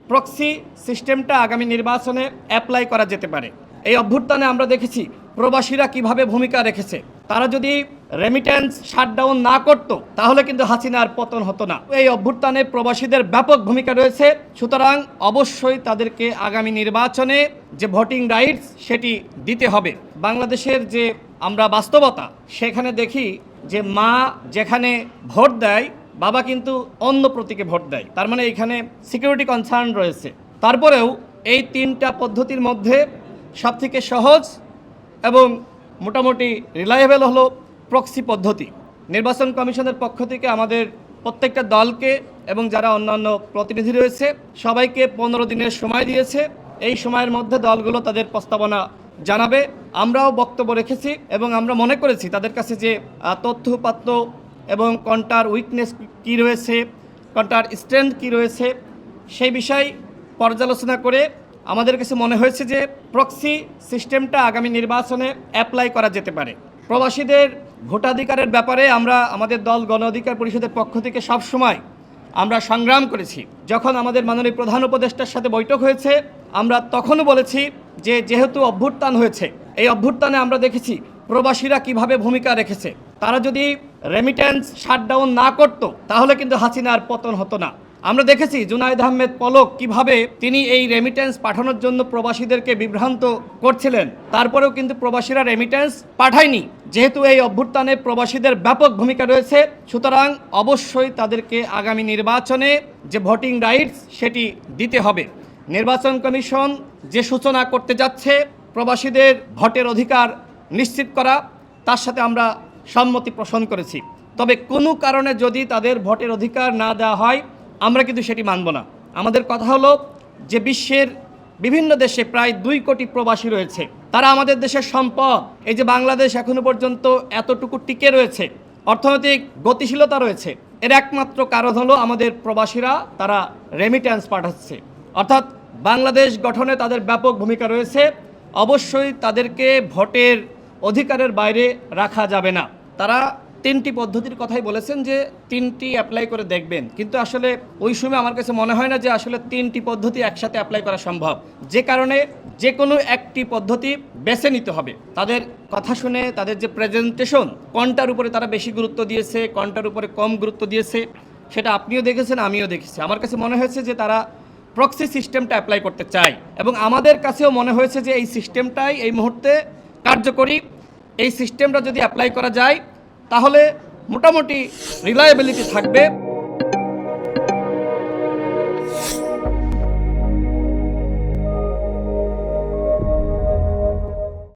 Proxy সিস্টেমটা আগামী নির্বাচনে অ্যাপ্লাই করা যেতে পারে। এই অভ্যুত্থানে আমরা দেখেছি প্রবাসীরা কিভাবে ভূমিকা রেখেছে। তারা যদি রেমিটেন্স শাটডাউন না করত তাহলে কিন্তু হাসিনার পতন হতো না। এই অভ্যুত্থানে প্রবাসীদের ব্যাপক ভূমিকা রয়েছে, সুতরাং অবশ্যই তাদেরকে আগামী নির্বাচনে যে ভোটিং রাইটস সেটি দিতে হবে। বাংলাদেশের যে আমরা বাস্তবতা সেখানে দেখি যে মা যেখানে ভোট দেয় বাবা কিন্তু অন্য প্রতীকে ভোট দেয়, তার মানে এখানে সিকিউরিটি কনসার্ন রয়েছে। তারপরেও এই তিনটা পদ্ধতির মধ্যে সবথেকে সহজ এবং মোটামুটি রিলায়েবল হলো প্রক্সি পদ্ধতি। নির্বাচন কমিশনের পক্ষ থেকে আমাদের প্রত্যেকটা দলকে এবং যারা অন্যান্য প্রতিনিধি রয়েছে সবাইকে 15 দিনের সময় দিয়েছে। এই সময়ের মধ্যে দলগুলো তাদের প্রস্তাবনা জানাবে। আমরাও বক্তব্য রেখেছি এবং আমরা মনে করেছি তাদের কাছে যে তথ্যপাত্র এবং কোনটার উইকনেস কী রয়েছে, কোনটার স্ট্রেংথ কী রয়েছে সেই বিষয় পর্যালোচনা করে আমাদের কাছে মনে হয়েছে যে প্রক্সি সিস্টেমটা আগামী নির্বাচনে অ্যাপ্লাই করা যেতে পারে। প্রবাসীদের ভোটাধিকারের ব্যাপারে আমরা আমাদের দল গণ অধিকার পরিষদের পক্ষ থেকে সবসময় আমরা সংগ্রাম করেছি। যখন আমাদের মাননীয় প্রধান উপদেষ্টার সাথে বৈঠক হয়েছে আমরা তখনও বলেছি যে যেহেতু অভ্যুত্থান হয়েছে, এই অভ্যুত্থানে আমরা দেখেছি প্রবাসীরা কিভাবে ভূমিকা রেখেছে। তারা যদি রেমিটেন্স শাটডাউন না করত তাহলে কিন্তু হাসিনার পতন হতো না। আমরা দেখেছি জুনায়েদ আহমেদ পলক কিভাবে তিনি এই রেমিটেন্স পাঠানোর জন্য প্রবাসীদেরকে বিভ্রান্ত করছিলেন, তারপরেও কিন্তু প্রবাসীরা রেমিটেন্স পাঠায়নি। যেহেতু এই অভ্যুত্থানে প্রবাসীদের ব্যাপক ভূমিকা রয়েছে, সুতরাং অবশ্যই তাদেরকে আগামী নির্বাচনে যে ভোটিং রাইটস সেটি দিতে হবে। নির্বাচন কমিশন যে সূচনা করতে যাচ্ছে প্রবাসীদের ভোটের অধিকার নিশ্চিত করা, তার সাথে আমরা সম্মতি পোষণ করেছি। তবে কোনো কারণে যদি তাদের ভোটের অধিকার না দেওয়া হয় আমরা কিন্তু সেটি মানব না। আমাদের কথা হলো যে বিশ্বের বিভিন্ন দেশে প্রায় 2 কোটি প্রবাসী রয়েছে, তারা আমাদের দেশের সম্পদ। এই যে বাংলাদেশ এখনো পর্যন্ত এতটুকু টিকে রয়েছে, অর্থনৈতিক গতিশীলতা রয়েছে, এর একমাত্র কারণ হলো আমাদের প্রবাসীরা তারা রেমিট্যান্স পাঠাচ্ছে। অর্থাৎ বাংলাদেশ গঠনে তাদের ব্যাপক ভূমিকা রয়েছে। অবশ্যই তাদেরকে ভোটের অধিকারের বাইরে রাখা যাবে না। তারা 3টি পদ্ধতির কথাই বলেছেন যে 3টি অ্যাপ্লাই করে দেখবেন, কিন্তু আসলে ওই সময় আমার কাছে মনে হয় না যে আসলে 3টি পদ্ধতি একসাথে অ্যাপ্লাই করা সম্ভব। যে কারণে যে কোনো একটি পদ্ধতি বেছে নিতে হবে। তাদের কথা শুনে তাদের যে প্রেজেন্টেশন, কোনটার উপরে তারা বেশি গুরুত্ব দিয়েছে, কোনটার উপরে কম গুরুত্ব দিয়েছে, সেটা আপনিও দেখেছেন আমিও দেখেছি। আমার কাছে মনে হয়েছে যে তারা প্রক্সি সিস্টেমটা অ্যাপ্লাই করতে চায় এবং আমাদের কাছেও মনে হয়েছে যে এই সিস্টেমটাই এই মুহূর্তে কার্যকরী। এই সিস্টেমটা যদি অ্যাপ্লাই করা যায় তাহলে মোটামুটি রিলায়েবিলিটি থাকবে।